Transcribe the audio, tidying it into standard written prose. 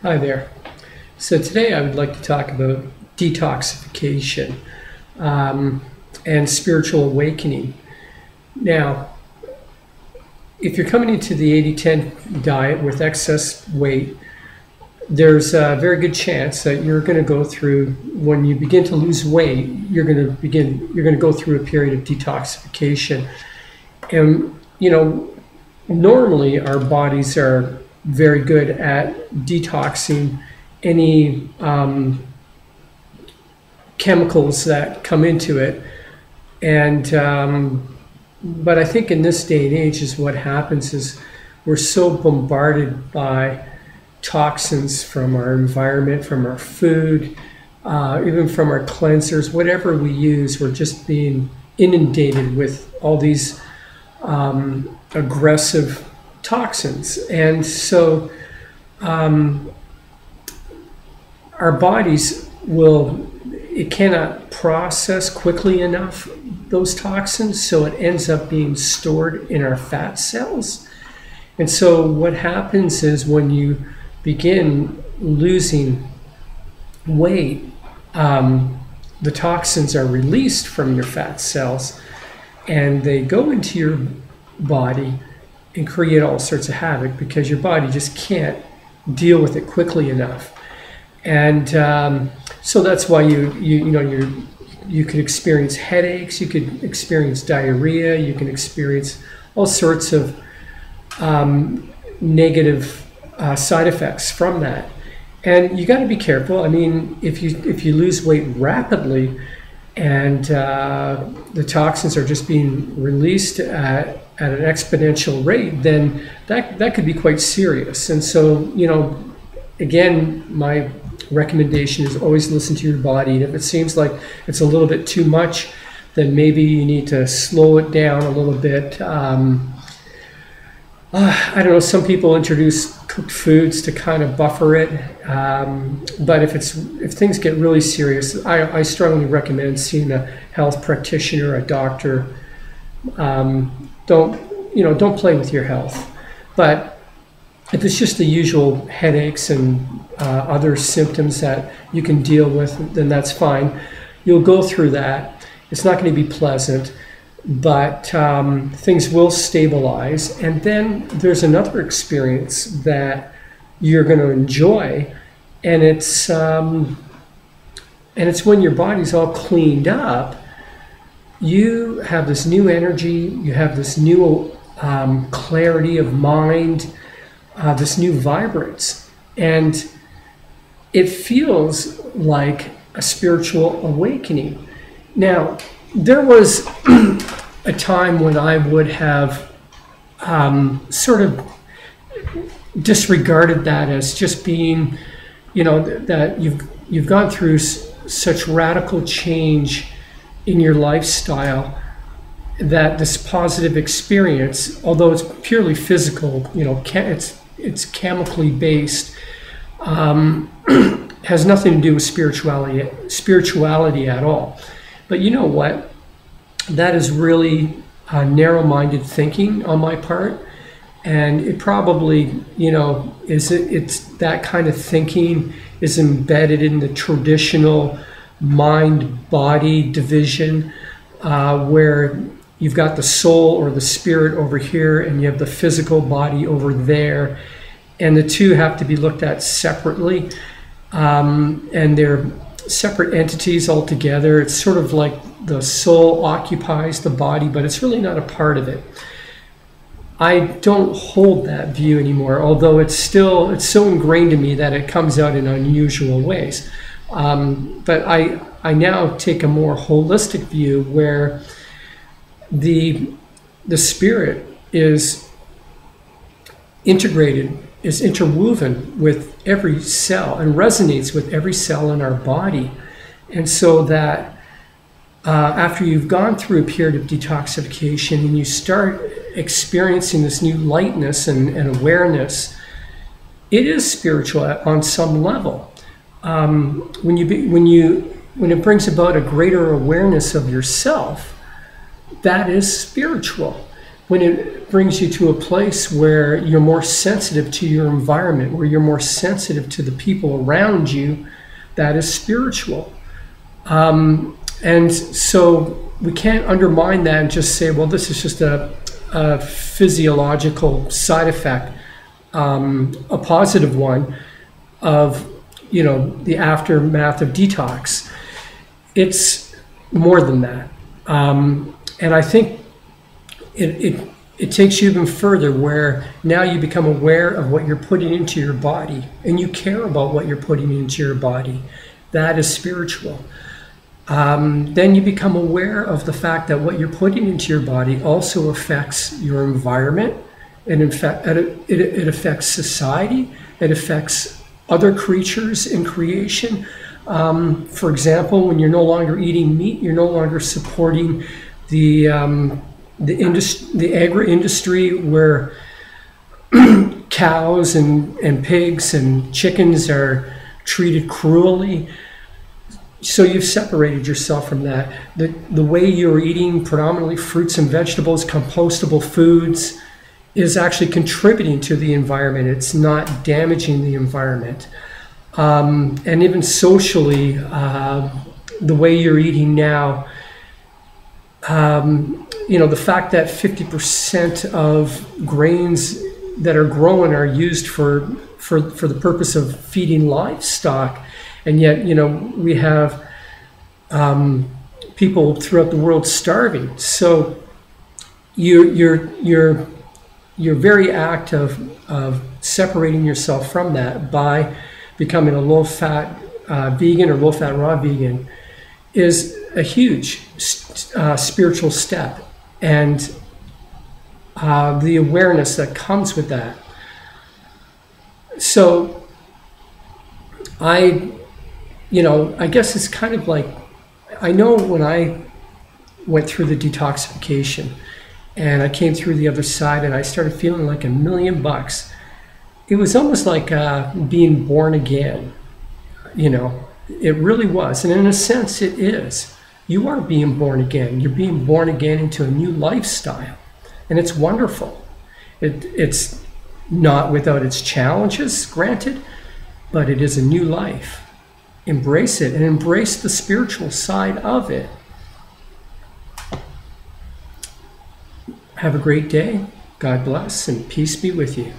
Hi there. So today I would like to talk about detoxification and spiritual awakening. Now, if you're coming into the 80-10 diet with excess weight, there's a very good chance that you're going to go through, when you begin to lose weight, you're going to go through a period of detoxification. And, normally our bodies are very good at detoxing any chemicals that come into it. And but I think in this day and age is what happens is we're so bombarded by toxins from our environment, from our food, even from our cleansers, whatever we use, we're just being inundated with all these aggressive toxins. And so our bodies it cannot process quickly enough those toxins, so it ends up being stored in our fat cells. And so what happens is when you begin losing weight, the toxins are released from your fat cells and they go into your body and create all sorts of havoc because your body just can't deal with it quickly enough. And so that's why you could experience headaches, you could experience diarrhea, you can experience all sorts of negative side effects from that. And you got to be careful. I mean, if you lose weight rapidly and the toxins are just being released at an exponential rate, then that could be quite serious. And so, again, my recommendation is always listen to your body. And if it seems like it's a little bit too much, then maybe you need to slow it down a little bit. I don't know, some people introduce cooked foods to kind of buffer it. But if things get really serious, I strongly recommend seeing a health practitioner, a doctor. Don't play with your health. But if it's just the usual headaches and other symptoms that you can deal with, then that's fine. You'll go through that. It's not going to be pleasant, but things will stabilize. And then there's another experience that you're going to enjoy, and it's when your body's all cleaned up. You have this new energy. You have this new clarity of mind. This new vibrance, and it feels like a spiritual awakening. Now, there was a time when I would have sort of disregarded that as just being, that you've gone through such radical change in your lifestyle that this positive experience, although it's purely physical, it's chemically based, has nothing to do with spirituality at all. But you know what? That is really narrow-minded thinking on my part, and it probably, it's that kind of thinking is embedded in the traditional mind-body division, where you've got the soul or the spirit over here, and you have the physical body over there. And the two have to be looked at separately. And they're separate entities altogether. It's sort of like the soul occupies the body, but it's really not a part of it. I don't hold that view anymore, although it's so ingrained in me that it comes out in unusual ways. But I now take a more holistic view where the spirit is integrated, is interwoven with every cell and resonates with every cell in our body. And so that after you've gone through a period of detoxification and you start experiencing this new lightness and awareness, it is spiritual on some level. When it brings about a greater awareness of yourself, that is spiritual. when it brings you to a place where you're more sensitive to your environment, where you're more sensitive to the people around you, that is spiritual. And so we can't undermine that and just say, well, this is just a physiological side effect, a positive one of, you know, the aftermath of detox. It's more than that. And I think it takes you even further, where now you become aware of what you're putting into your body, and you care about what you're putting into your body. That is spiritual. Then you become aware of the fact that what you're putting into your body also affects your environment, and in fact, it affects society, it affects other creatures in creation. For example, when you're no longer eating meat, you're no longer supporting the agri-industry, where cows and pigs and chickens are treated cruelly. So you've separated yourself from that. The way you're eating predominantly fruits and vegetables, compostable foods, is actually contributing to the environment. It's not damaging the environment. And even socially, the way you're eating now, you know, the fact that 50% of grains that are grown are used for the purpose of feeding livestock, and yet, you know, we have people throughout the world starving. So your very act of separating yourself from that by becoming a low-fat vegan or low-fat raw vegan is a huge spiritual step, and the awareness that comes with that. So I guess it's kind of like, I know when I went through the detoxification and I came through the other side and I started feeling like $1,000,000, it was almost like being born again. You know, it really was. And in a sense, it is. You are being born again. You're being born again into a new lifestyle. And it's wonderful. It's not without its challenges, granted, but it is a new life. Embrace it, and embrace the spiritual side of it. Have a great day. God bless, and peace be with you.